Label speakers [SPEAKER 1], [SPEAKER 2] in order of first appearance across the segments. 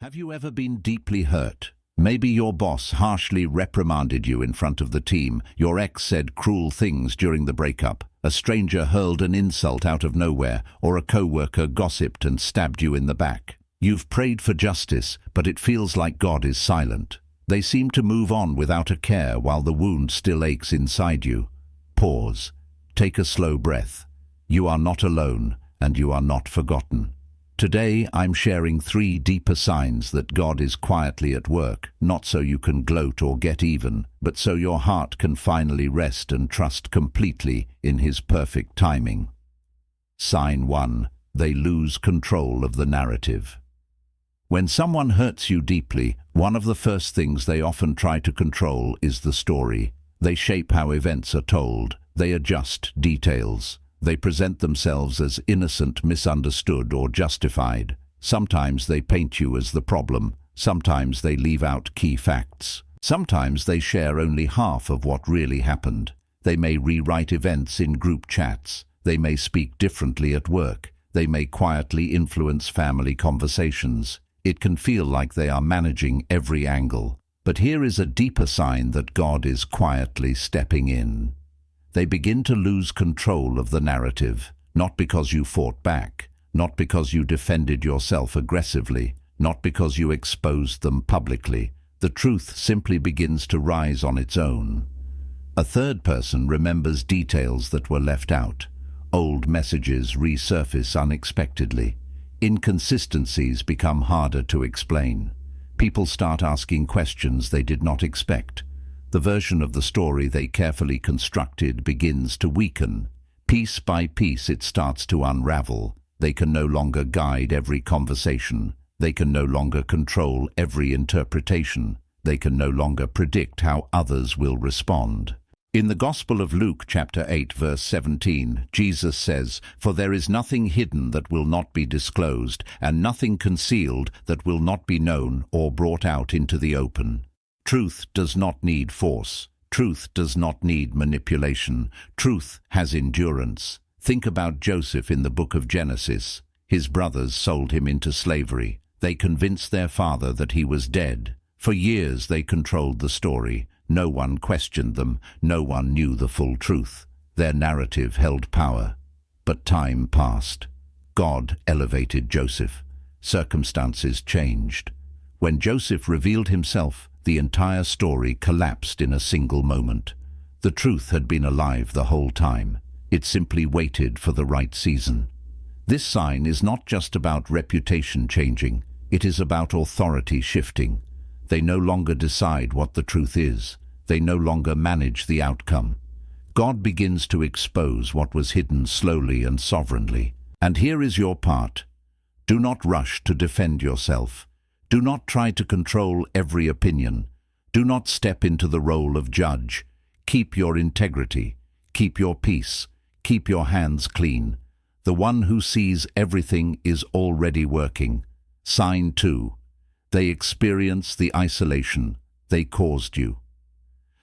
[SPEAKER 1] Have you ever been deeply hurt? Maybe your boss harshly reprimanded you in front of the team, your ex said cruel things during the breakup, a stranger hurled an insult out of nowhere, or a coworker gossiped and stabbed you in the back. You've prayed for justice, but it feels like God is silent. They seem to move on without a care while the wound still aches inside you. Pause. Take a slow breath. You are not alone, and you are not forgotten. Today, I'm sharing 3 deeper signs that God is quietly at work, not so you can gloat or get even, but so your heart can finally rest and trust completely in His perfect timing. Sign 1. They lose control of the narrative. When someone hurts you deeply, one of the first things they often try to control is the story. They shape how events are told. They adjust details. They present themselves as innocent, misunderstood, or justified. Sometimes they paint you as the problem. Sometimes they leave out key facts. Sometimes they share only half of what really happened. They may rewrite events in group chats. They may speak differently at work. They may quietly influence family conversations. It can feel like they are managing every angle. But here is a deeper sign that God is quietly stepping in. They begin to lose control of the narrative, not because you fought back, not because you defended yourself aggressively, not because you exposed them publicly. The truth simply begins to rise on its own. A third person remembers details that were left out. Old messages resurface unexpectedly. Inconsistencies become harder to explain. People start asking questions they did not expect. The version of the story they carefully constructed begins to weaken. Piece by piece it starts to unravel. They can no longer guide every conversation. They can no longer control every interpretation. They can no longer predict how others will respond. In the Gospel of Luke chapter 8 verse 17, Jesus says, "For there is nothing hidden that will not be disclosed, and nothing concealed that will not be known or brought out into the open." Truth does not need force. Truth does not need manipulation. Truth has endurance. Think about Joseph in the book of Genesis. His brothers sold him into slavery. They convinced their father that he was dead. For years they controlled the story. No one questioned them. No one knew the full truth. Their narrative held power. But time passed. God elevated Joseph. Circumstances changed. When Joseph revealed himself, the entire story collapsed in a single moment. The truth had been alive the whole time. It simply waited for the right season. This sign is not just about reputation changing. It is about authority shifting. They no longer decide what the truth is. They no longer manage the outcome. God begins to expose what was hidden slowly and sovereignly. And here is your part. Do not rush to defend yourself. Do not try to control every opinion. Do not step into the role of judge. Keep your integrity. Keep your peace. Keep your hands clean. The one who sees everything is already working. Sign 2. They experience the isolation they caused you.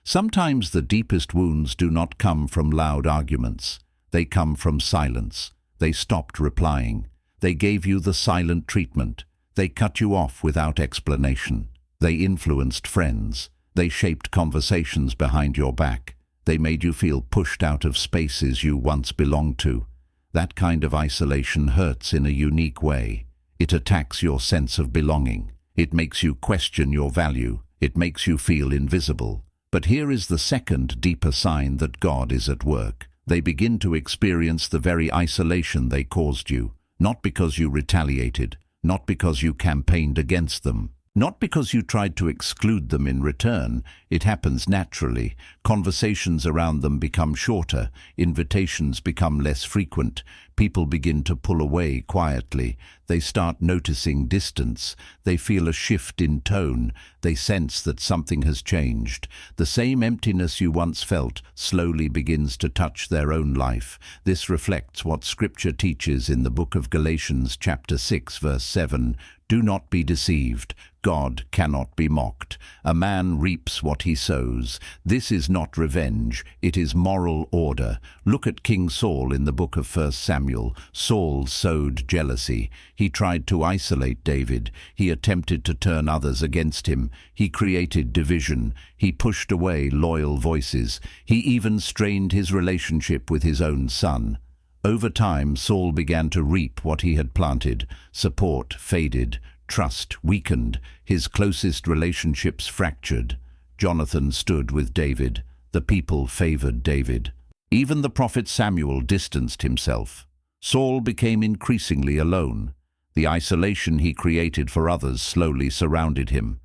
[SPEAKER 1] Sometimes the deepest wounds do not come from loud arguments. They come from silence. They stopped replying. They gave you the silent treatment. They cut you off without explanation. They influenced friends. They shaped conversations behind your back. They made you feel pushed out of spaces you once belonged to. That kind of isolation hurts in a unique way. It attacks your sense of belonging. It makes you question your value. It makes you feel invisible. But here is the second, deeper sign that God is at work. They begin to experience the very isolation they caused you, not because you retaliated, not because you campaigned against them, not because you tried to exclude them in return. It happens naturally. Conversations around them become shorter. Invitations become less frequent. People begin to pull away quietly. They start noticing distance. They feel a shift in tone. They sense that something has changed. The same emptiness you once felt slowly begins to touch their own life. This reflects what Scripture teaches in the book of Galatians chapter 6 verse 7. Do not be deceived. God cannot be mocked. A man reaps what he sows. This is not revenge, it is moral order. Look at King Saul in the book of 1 Samuel. Saul sowed jealousy. He tried to isolate David. He attempted to turn others against him. He created division. He pushed away loyal voices. He even strained his relationship with his own son. Over time, Saul began to reap what he had planted. Support faded. Trust weakened. His closest relationships fractured. Jonathan stood with David. The people favored David. Even the prophet Samuel distanced himself. Saul became increasingly alone. The isolation he created for others slowly surrounded him.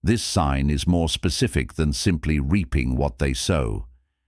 [SPEAKER 1] This sign is more specific than simply reaping what they sow.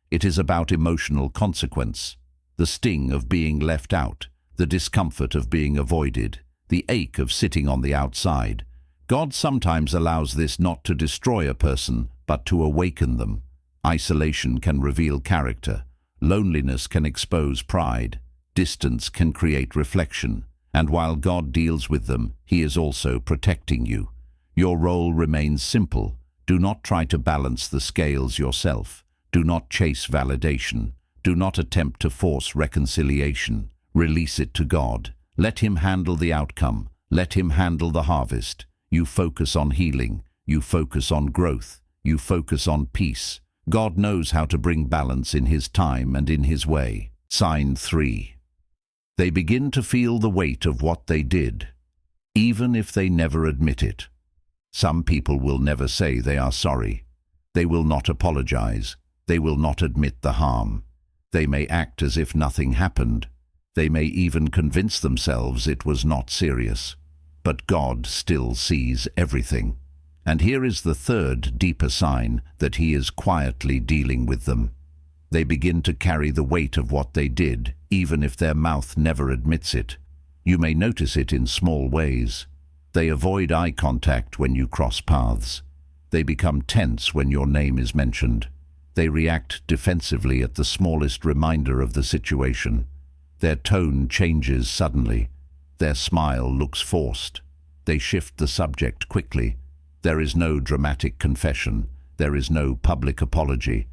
[SPEAKER 1] It is about emotional consequence. The sting of being left out, the discomfort of being avoided, the ache of sitting on the outside. God sometimes allows this not to destroy a person, but to awaken them. Isolation can reveal character. Loneliness can expose pride. Distance can create reflection. And while God deals with them, He is also protecting you. Your role remains simple. Do not try to balance the scales yourself. Do not chase validation. Do not attempt to force reconciliation. Release it to God. Let Him handle the outcome. Let Him handle the harvest. You focus on healing. You focus on growth. You focus on peace. God knows how to bring balance in His time and in His way. Sign 3. They begin to feel the weight of what they did, even if they never admit it. Some people will never say they are sorry. They will not apologize. They will not admit the harm. They may act as if nothing happened. They may even convince themselves it was not serious. But God still sees everything. And here is the third, deeper sign that He is quietly dealing with them. They begin to carry the weight of what they did, even if their mouth never admits it. You may notice it in small ways. They avoid eye contact when you cross paths. They become tense when your name is mentioned. They react defensively at the smallest reminder of the situation. Their tone changes suddenly. Their smile looks forced. They shift the subject quickly. There is no dramatic confession. There is no public apology.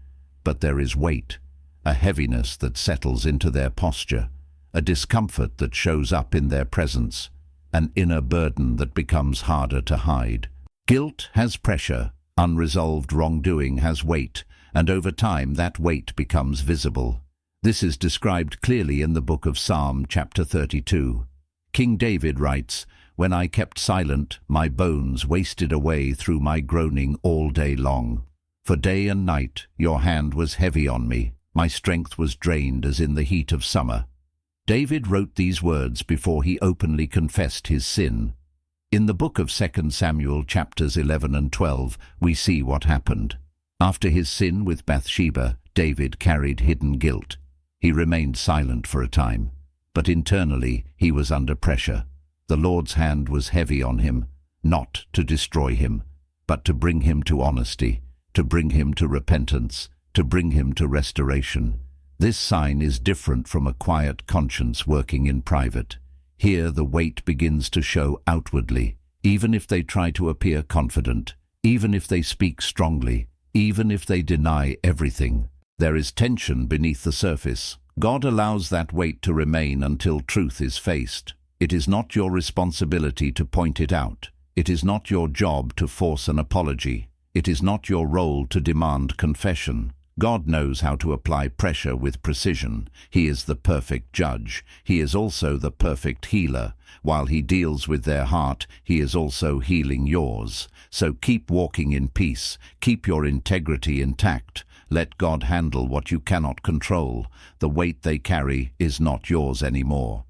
[SPEAKER 1] But there is weight, a heaviness that settles into their posture, a discomfort that shows up in their presence, an inner burden that becomes harder to hide. Guilt has pressure. Unresolved wrongdoing has weight. And over time that weight becomes visible. This is described clearly in the book of Psalm chapter 32. King David writes, "When I kept silent, my bones wasted away through my groaning all day long. For day and night your hand was heavy on me. My strength was drained as in the heat of summer." David wrote these words before he openly confessed his sin. In the book of 2 Samuel chapters 11 and 12, we see what happened. After his sin with Bathsheba, David carried hidden guilt. He remained silent for a time, but internally he was under pressure. The Lord's hand was heavy on him, not to destroy him, but to bring him to honesty, to bring him to repentance, to bring him to restoration. This sign is different from a quiet conscience working in private. Here the weight begins to show outwardly, even if they try to appear confident, even if they speak strongly, even if they deny everything. There is tension beneath the surface. God allows that weight to remain until truth is faced. It is not your responsibility to point it out. It is not your job to force an apology. It is not your role to demand confession. God knows how to apply pressure with precision. He is the perfect judge. He is also the perfect healer. While He deals with their heart, He is also healing yours. So keep walking in peace. Keep your integrity intact. Let God handle what you cannot control. The weight they carry is not yours anymore.